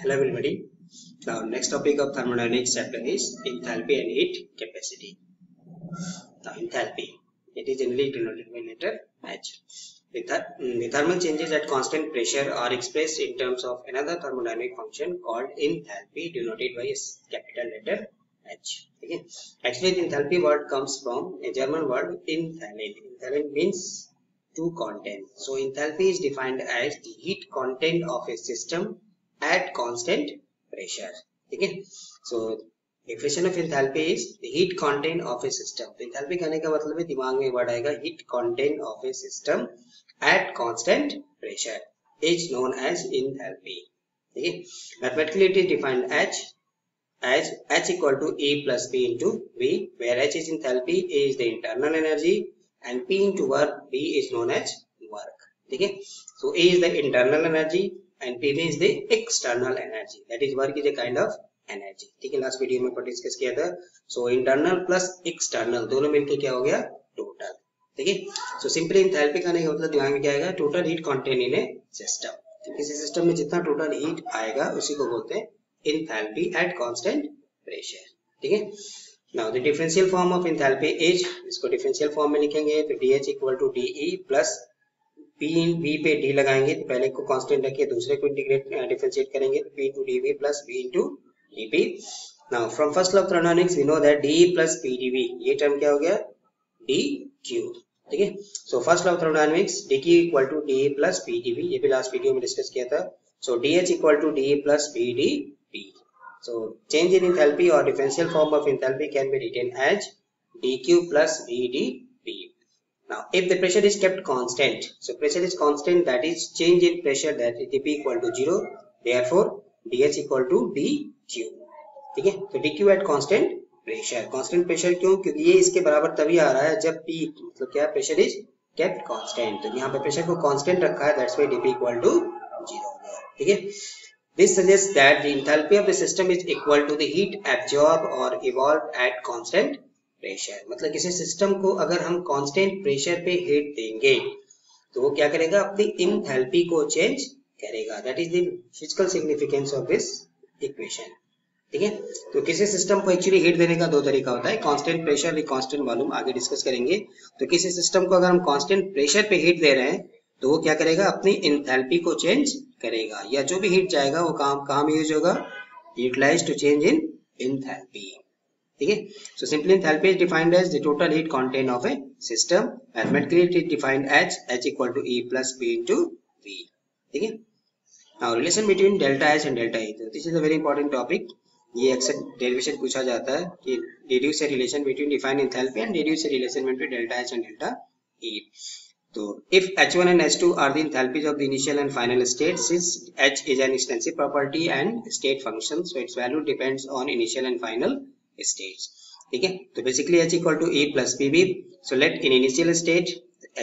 Hello everybody. Now next topic of thermodynamics chapter is enthalpy and heat capacity. Now enthalpy, it is generally denoted by letter H. The thermal changes at constant pressure are expressed in terms of another thermodynamic function called enthalpy, denoted by a capital letter H. Okay. Actually the enthalpy word comes from a German word enthallen. Enthallen means to content. So enthalpy is defined as the heat content of a system at constant pressure. Okay. So expression of enthalpy is the heat content of a system. तो enthalpy कहने का मतलब है दिमाग में word आएगा heat content of a system at constant pressure is known as enthalpy. Okay. Mathematically it is defined as H equal to E plus P into V, where H is enthalpy, A is the internal energy, and P into work, B is known as work. Okay. So A is the internal energy and P means the external energy, that is work is a kind of energy. ठीक है, last video में पर discuss किया था. So internal plus external दोनों मिलके क्या हो गया टोटल. ठीक है. सो सिंपली एंथैल्पी का नहीं मतलब दिमाग में क्या आएगा total heat contain in A system. किसी सिस्टम में जितना टोटल हीट आएगा उसी को बोलते हैं एंथैल्पी एट कांस्टेंट प्रेशर. ठीक है. Now the differential form of enthalpy is, इसको डिफरेंशियल फॉर्म में लिखेंगे तो dH equal to dE plus P इन V पे D लगाएंगे तो पहले को कांस्टेंट रखिए दूसरे को इंटीग्रेट डिफरेंशिएट करेंगे तो P into dV plus V into dP. Now from first law of thermodynamics we know that DE plus PdV, ये टर्म क्या हो गया dQ. ठीक है. So first law of thermodynamics dQ equal to DE plus PdV, ये भी last video में discuss किया था. So DH equal to DE plus PdP. So change in enthalpy or differential form of enthalpy can be written as dQ plus VdP. Now if the pressure is kept constant, so pressure is constant, that is change in pressure, that is dP equal to 0, therefore dH equal to dQ. ठीक है. तो dQ at constant pressure. constant pressure क्यों? क्योंकि ये इसके बराबर तभी आ रहा है जब P मतलब क्या pressure is kept constant. तो यहाँ पे pressure को constant रखा है, that's why dP equal to 0 हो गया. ठीक है. This suggests that the enthalpy of the system is equal to the heat absorbed or evolved at constant pressure. मतलब किसी सिस्टम को अगर हम कांस्टेंट प्रेशर पे हीट देंगे तो वो क्या करेगा अपनी एंथैल्पी को चेंज करेगा. That is the physical significance of this equation. ठीक है. तो किसी सिस्टम को एक्चुअली हीट देने का दो तरीका होता है, कांस्टेंट प्रेशर या कांस्टेंट वॉल्यूम, आगे डिस्कस करेंगे. तो किसी सिस्टम को अगर हम कांस्टेंट प्रेशर पे हीट दे रहे हैं तो वो क्या करेगा अपनी एंथैल्पी को चेंज करेगा, या जो भी हीट जाएगा वो कहाँ में यूज होगा, utilise to change in enthalpy. ठीक है. So simply enthalpy is defined as the total heat content of a system. Mathematically it is defined as H equal to E plus P into V. ठीक है. Now relation between delta H and delta E, this is a very important topic. ये अक्सर derivation पूछा जाता है कि deduce a relation between define enthalpy and deduce a relation between delta H and delta E. So if H1 and H2 are the enthalpies of the initial and final state, since H is an extensive property and state function, so its value depends on initial and final states. ठीक है. तो basically H equal to E plus PV. So let in initial state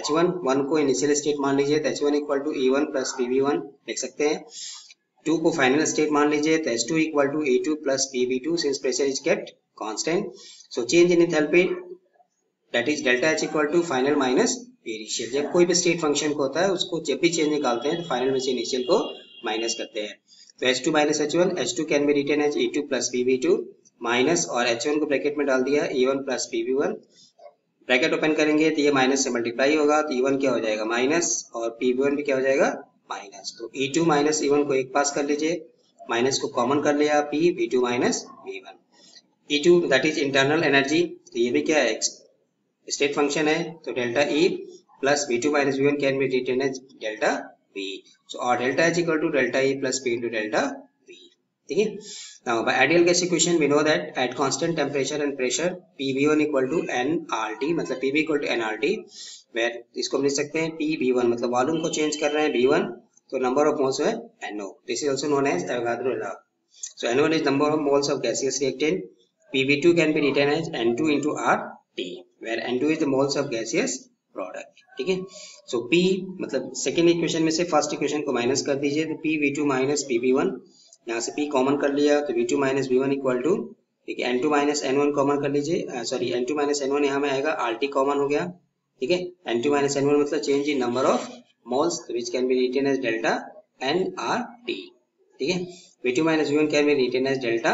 H1 1 को initial state मान लीजिए तो H1 equal to E1 plus PV1 लिख सकते हैं. 2 को final state मान लीजिए तो H2 equal to E2 plus PV2 since pressure is kept constant. So change in enthalpy, that is delta H equal to final minus initial. जब कोई भी स्टेट फंक्शन को होता है उसको जब भी चेंज निकालते हैं तो फाइनल में से इनिशियल को माइनस करते हैं. तो H2 minus H1, H2 can be written as E2 plus PV2 minus, और H1 को ब्रैकेट में डाल दिया E1 plus PV1, bracket open करेंगे तो ये माइनस से मल्टीप्लाई होगा तो E1 क्या हो जाएगा माइनस और PV1 भी क्या हो जाएगा माइनस. तो E2 माइनस E1 को एक पास कर लीजिए, माइनस को कॉमन कर लिया V2 minus V1. E2 that is internal energy, तो ये भी क्या है स्टेट फंक्शन है, तो delta E plus V2 minus V1 can be written as delta V. So और delta H equal to delta E plus P into delta V. ठीक है. Now by ideal gas equation we know that at constant temperature and pressure PV1 equal to nRT, मतलब PV equal to nRT, where इसको हम लिख सकते हैं PV1 मतलब volume को चेंज कर रहे हैं V1, तो नंबर ऑफ मोल्स है NO. This is also known as Avogadro law. So NO is number of moles of gaseous reactant. PV2 can be written as N2 into RT, where N2 is the moles of gaseous product. ठीक है. सो P मतलब second equation में से first equation को minus कर दीजिए तो PV2 minus PV1, यहाँ से P कॉमन कर लिया तो V2 minus V1 equal to, ठीक है, N2 माइनस N1 कॉमन कर लीजिए, सॉरी N2 माइनस N1 यहाँ में आएगा, RT कॉमन हो गया. ठीक है. N2 माइनस N1 मतलब change in number of moles which can be written as delta NRT. ठीक है। V2 minus V1 can be written as delta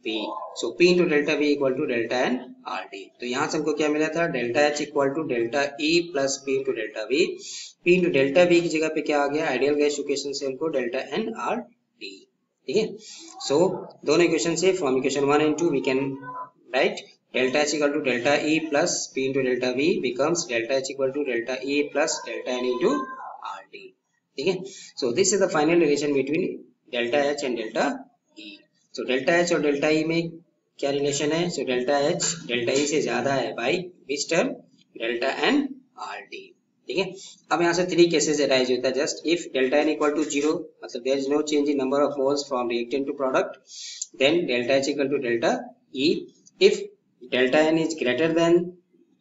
V। So P into delta V equal to delta N RT। तो यहाँ से हमको क्या मिला था, delta H equal to delta E plus P into delta V। P into delta V की जगह पे क्या आ गया, आइडियल गैस इक्वेशन से हमको डेल्टा N RT। ठीक है। सो दोनों इक्वेशन से from equation 1 and 2 we can write delta H equal to delta E plus P into delta V becomes delta H equal to delta E plus delta N into RT। ठीक है। So this is the final relation between delta H and delta E। So delta H और delta E में क्या relation है, so delta H delta E से ज्यादा है by which term, delta N RT। ठीक है। अब यहाँ से 3 केसेस अराइज होता है, just if delta N equal to 0 मतलब there is no change in number of moles from reactant to product, then delta H equal to delta E। If delta N is greater than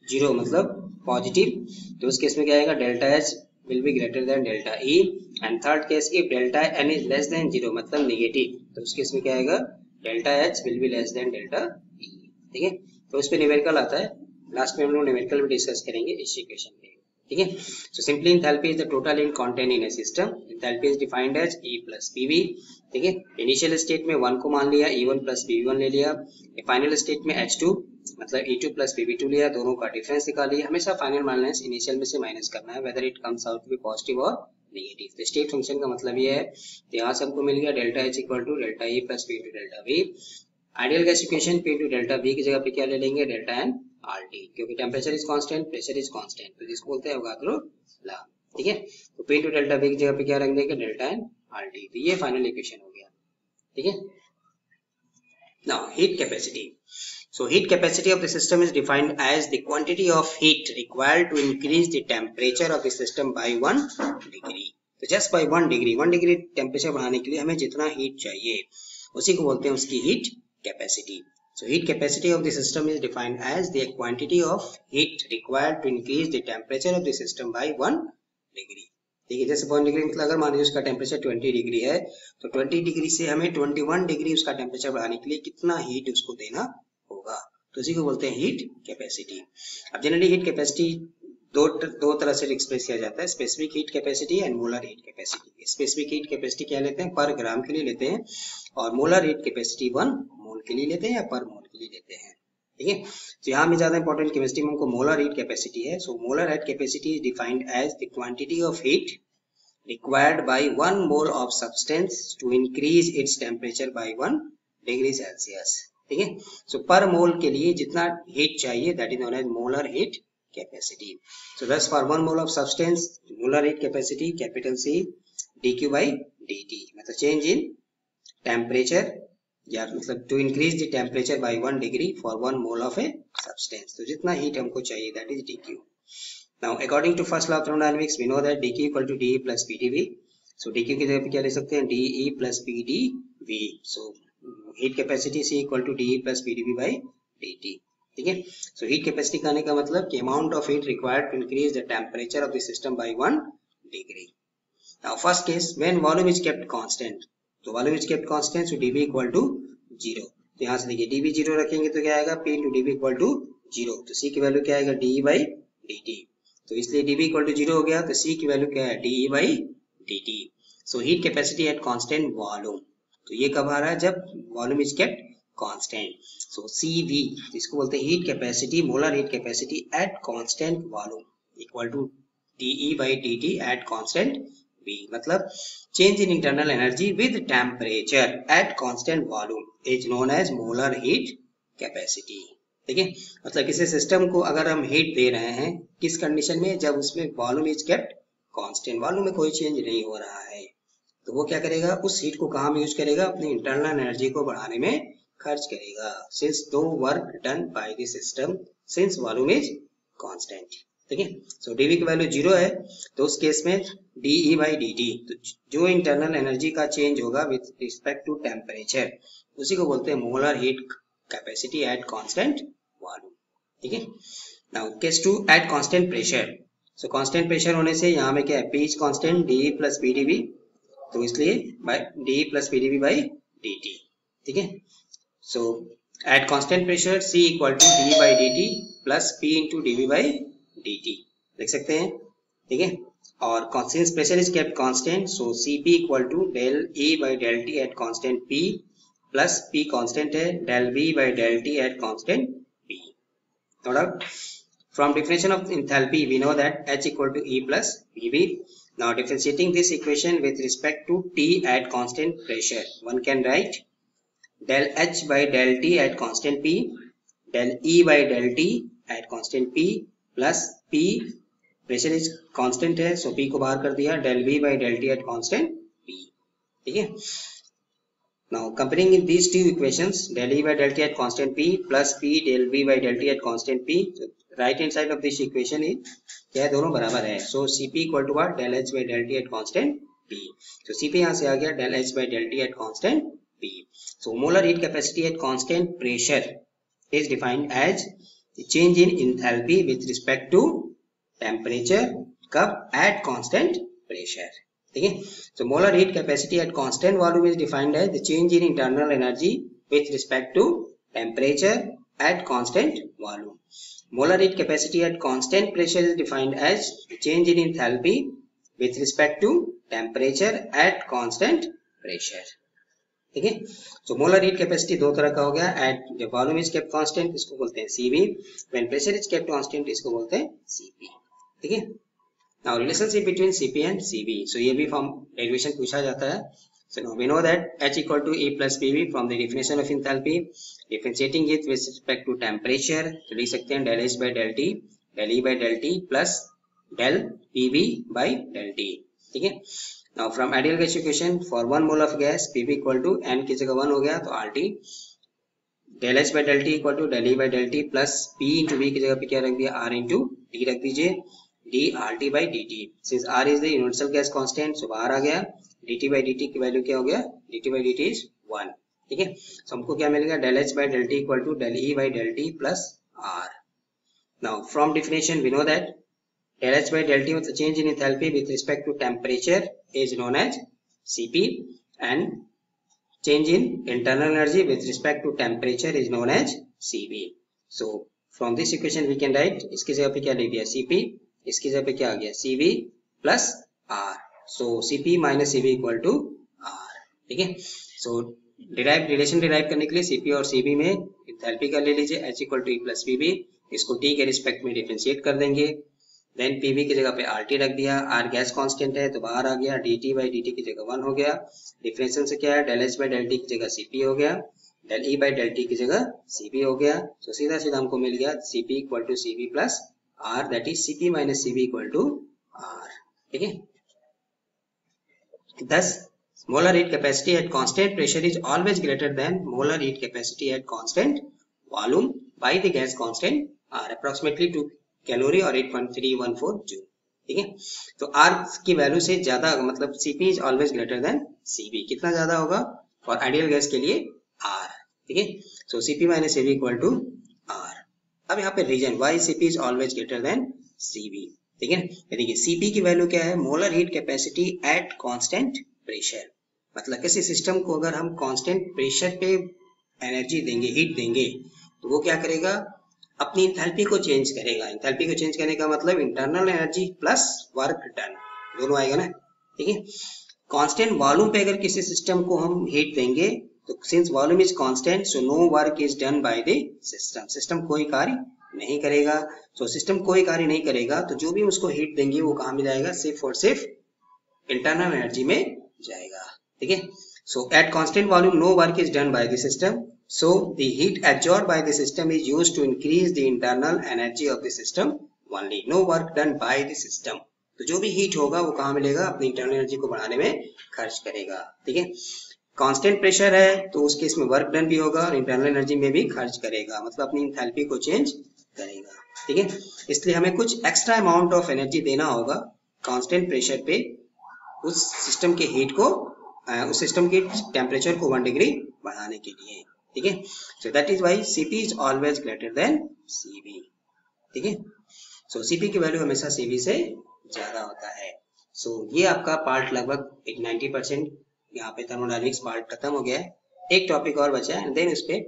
0 मतलब positive, तो उस case में क्या आएगा, delta H will be greater than delta E। And third case, if delta N is less than 0 मतलब negative, तो उस case में क्या आएगा, delta H will be less than delta E। ठीक है। तो उस पे न्यूमेरिकल आता है, लास्ट में हम लोग न्यूमेरिकल भी डिस्कस करेंगे इस इक्वेशन पे। ठीक है। So simply enthalpy is the total heat content in a system. Enthalpy is defined as E plus PV। ठीक है। इनिशियल स्टेट में 1 को मान लिया, E1 प्लस PV1 ले लिया। फाइनल स्टेट में H2 मतलब E2 प्लस PV2 लिया, दोनों का डिफरेंस निकाल लिया। हमेशा फाइनल माइनस इनिशियल में से माइनस करना है, whether it comes out to be positive और नेगेटिव। तो स्टेट फंक्शन का मतलब ये है, तो यहाँ से हमको मिल गया delta H equal to delta E plus P into delta V। Ideal gas equation P into delta V की जगह पे क्या ले लेंगे, डेल्टा N RT, क्योंकि temperature is constant, pressure is constant, तो जिसको बोलते हैं अवोगाद्रो लॉ। ठीक है। तो P इंटू डेल्टा V की जगह पे क्या रख देंगे, डेल्टा N RT। तो ये फाइनल इक्वेशन हो गया। ठीक है। Now heat capacity. So heat capacity of the system is defined as the quantity of heat required to increase the temperature of the system by 1 degree। तो just by 1 degree temperature बढ़ाने के लिए हमें जितना हीट चाहिए उसी को बोलते हैं उसकी heat capacity. So heat capacity of the system is defined as the quantity of heat required to increase the temperature of the system by 1 degree। ठीक है। जैसे 1 डिग्री मतलब अगर मान लीजिए उसका टेम्परेचर 20 डिग्री है, तो 20 डिग्री से हमें 21 डिग्री उसका टेम्परेचर बढ़ाने के लिए कितना हीट उसको देना होगा, तो इसी को बोलते हैं हीट कैपेसिटी। अब जनरली हीट कैपेसिटी दो तरह से एक्सप्रेस किया जाता है, specific heat capacity and molar heat capacity. Specific heat capacity क्या लेते हैं, पर ग्राम के लिए लेते हैं, और मोलर हीट कैपेसिटी 1 मोल के लिए लेते हैं या पर मोल के लिए लेते हैं। ठीक है। तो यहाँ में ज्यादा इंपॉर्टेंट केमिस्ट्री में हमको मोलर हीट कैपेसिटी है। So molar heat capacity is defined as the quantity of heat required by 1 mole of substance to increase its temperature by 1 degree Celsius. ठीक है। सो पर मोल के लिए जितना हीट चाहिए that is known as molar heat capacity. So this for 1 mole of substance molar heat capacity capital C dQ by dt मतलब change in temperature या मतलब to increase the temperature by 1 degree for 1 mole of a substance. तो जितना heat हमको चाहिए that is dQ। Now according to first law of thermodynamics we know that dQ equal to dE plus PdV। So dQ की जगह पे क्या ले सकते हैं, dE plus PdV। So heat capacity C equal to dE plus PdV by dt। ठीक है। सो heat capacity कहने का मतलब कि amount of heat required to increase the temperature of the system by 1 degree. Now first case when volume is kept constant, तो volume is kept constant so dV equal to 0। तो यहाँ से देखिए dV 0 रखेंगे तो क्या आएगा, P into dV equal to 0। तो C की वैल्यू क्या आएगा, dE by dt। तो इसलिए dV इक्वल टू 0 हो गया, तो C की वैल्यू क्या है, dE by dt। So heat capacity at constant volume, तो ये कब आ रहा है, जब volume is kept constant. So CV इसको बोलते हैं heat capacity, molar heat capacity at constant volume equal to dE by dt at constant V। मतलब change in internal energy with temperature at constant volume is known as molar heat capacity. ठीक है। मतलब किसी system को अगर हम heat दे रहे हैं किस कंडीशन में, जब उसमें volume is kept constant, volume में कोई चेंज नहीं हो रहा है, तो वो क्या करेगा, उस हीट को कहाँ में यूज करेगा, अपनी इंटरनल एनर्जी को बढ़ाने में खर्च करेगा। सिंस दो work done by the system since volume is constant. ठीक है। सो dV की वैल्यू 0 है, तो उस केस में dE by dt, तो जो इंटरनल एनर्जी का चेंज होगा विद रिस्पेक्ट टू टेम्परेचर उसी को बोलते हैं molar heat capacity at constant volume. ठीक है। Now case 2 at constant pressure. So constant pressure होने से यहाँ में क्या है, P is constant, dE plus PdV, तो इसलिए dE plus PdV by dt। ठीक है। So at constant pressure C equal to dE by dt plus P into dV by dt लिख सकते हैं। ठीक है। और since pressure is kept constant, so Cp equal to del E by del T at constant P plus P constant है, del V by del T at constant P. No doubt. From definition of enthalpy, we know that H equal to E plus Pv. Now differentiating this equation with respect to T at constant pressure, one can write del H by del T at constant P, del E by del T at constant P plus P pressure is constant है, सो P को बाहर कर दिया, del V by del T at constant P. ठीक है. Now comparing these two equations, del E by del T at constant P plus P del V by del T at constant P, right hand side of this equation is क्या है, दोनों बराबर है. So Cp equal to what, del H by del T at constant P. So Cp यहां से आ गया del H by del T at constant P. So molar heat capacity at constant pressure is defined as change in enthalpy with respect to temperature कब, at constant pressure. ठीक है. So molar heat capacity at constant volume is defined as the change in internal energy with respect to temperature at constant volume. Molar heat capacity at constant pressure is defined as the change in enthalpy with respect to temperature at constant pressure. ठीक है. So molar heat capacity दो तरह का हो गया, eight जब volume is kept constant इसको बोलते हैं Cv, when pressure is kept constant इसको बोलते हैं Cp. ठीक है. Now relationship between Cp and Cv, so ये भी फॉर्म डेरिवेशन पूछा जाता है. So now we know that H equal to E plus Pv from the definition of enthalpy. Differentiating it with respect to temperature तो लिख सकते हैं del H by del T, del E by del T plus del Pv by del T. ठीक है. Now from ideal gas equation for 1 mole of gas Pv equal to n की जगह 1 हो गया तो RT, del H by del T equal to del E by del T plus P into V की जगह पे क्या रख दिया, R इंटू D रख दीजिए, d RT by dt. Since R is the universal gas constant, so बाहर आ गया, dt by dt की वैल्यू क्या हो गया, dt by dt is 1. ठीक है. so हमको क्या मिलेगा, del H by del T equal to del E by del T plus R. Now from definition we know that del H by del T with the change in enthalpy with respect to temperature is known as Cp and change in internal energy with respect to temperature is known as Cv. So from this equation we can write, इसकी जगह पे क्या लिख दिया Cp, इसकी जगह पे क्या आ गया Cv plus R. So Cp minus Cv equal to R. ठीक है. सो रिलेशन डिराइव करने के लिए Cp और Cv में एंथैल्पी का ले लीजिए, H equal to E plus Pv, इसको T के रिस्पेक्ट में डिफरेंशिएट कर देंगे. देन Pv की जगह पे RT रख दिया, R गैस कांस्टेंट है तो बाहर आ गया, dt by dt की जगह 1 हो गया. डिफरेंशियल से क्या है, del H by del T की जगह Cp हो गया, del E by del T की जगह Cv हो गया. तो सीधा सीधा हमको मिल गया Cp equal to Cv plus R, that is Cp minus Cv equal to R. ठीक है. Thus, molar heat capacity at constant pressure is always greater than molar heat capacity at constant volume by the gas constant R, approximately 2 calorie और 8.314 joule. ठीक है. तो R की value से ज्यादा, मतलब Cp is always greater than Cv. कितना ज्यादा होगा, फॉर आइडियल गैस के लिए R. ठीक है. So Cp minus Cv equal to R. अब यहाँ पे reason why Cp is always greater than Cv. ठीक है. देखिए Cp की वैल्यू क्या है, molar heat capacity at constant pressure. मतलब किसी सिस्टम को अगर हम कांस्टेंट प्रेशर पे एनर्जी देंगे, हीट देंगे, तो वो क्या करेगा, अपनी इंथैल्पी को चेंज करेगा. इंथैल्पी को चेंज करने का मतलब internal energy plus work done दोनों आएगा ना. ठीक है. कांस्टेंट वॉल्यूम पे अगर किसी सिस्टम को हम हीट देंगे तो since volume is constant so no work is done by the system. System कोई कार्य नहीं करेगा. सो सिस्टम कोई कार्य नहीं करेगा तो जो भी उसको हीट देंगे वो कहाँ में जाएगा, सिर्फ और सिर्फ इंटरनल एनर्जी में जाएगा. ठीक है. So at constant volume no work is done by the system, so the heat absorbed by the system is used to increase the internal energy of the system only. No work done by the system. तो जो भी heat होगा वो कहाँ मिलेगा, अपनी internal energy को बढ़ाने में खर्च करेगा. ठीक है. कांस्टेंट प्रेशर है तो उस केस में वर्क डन भी होगा और इंटरनल एनर्जी में भी खर्च करेगा, मतलब अपनी एंथैल्पी को चेंज करेगा. ठीक है. इसलिए हमें कुछ एक्स्ट्रा अमाउंट ऑफ एनर्जी देना होगा कांस्टेंट प्रेशर पे उस सिस्टम के हीट को, उस सिस्टम के टेम्परेचर को 1 डिग्री बढ़ाने के लिए. ठीक है. So that is why Cp is always greater than Cv. ठीक है. सो Cp की वैल्यू हमेशा Cv से ज्यादा होता है. सो ये आपका पार्ट लगभग एक 90% यहाँ पे थर्मोडायनेमिक्स पार्ट खत्म हो गया है. एक टॉपिक और बचा है, देन उस पे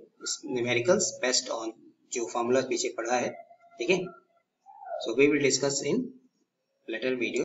न्यूमेरिकल्स बेस्ड ऑन जो फॉर्मूला पीछे पढ़ा है. ठीक है. So we will discuss in later video.